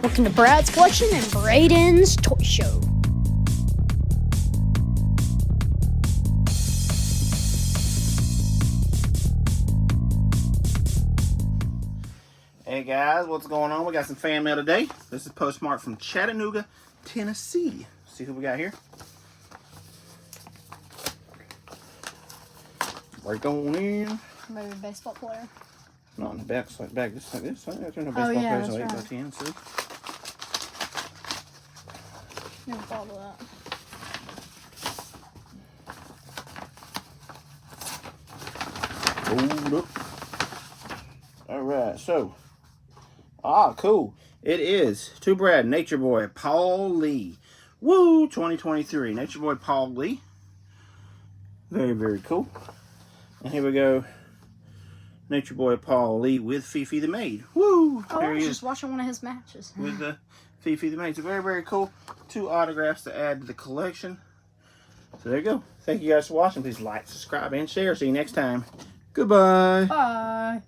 Welcome to Brad's Collection and Braden's Toy Show. Hey guys, what's going on? We got some fan mail today. This is postmarked from Chattanooga, Tennessee. See who we got here. Break on in. Maybe a baseball player. Not in the back, it's like back just like this. There's no baseball Oh, yeah, players on 8 that's by right. 10. See? Never thought of that. Hold up. Alright, so. Cool. It is to Brad, Nature Boy, Paul Lee. Woo! 2023. Nature Boy, Paul Lee. Very, very cool. And here we go. Nature Boy, Paul Lee with Fifi the Maid. Woo! Oh, There I he was is just watching one of his matches. with the Fifi the Maid. So very, very cool. 2 autographs to add to the collection. So there you go. Thank you guys for watching. Please like, subscribe, and share. See you next time. Goodbye. Bye.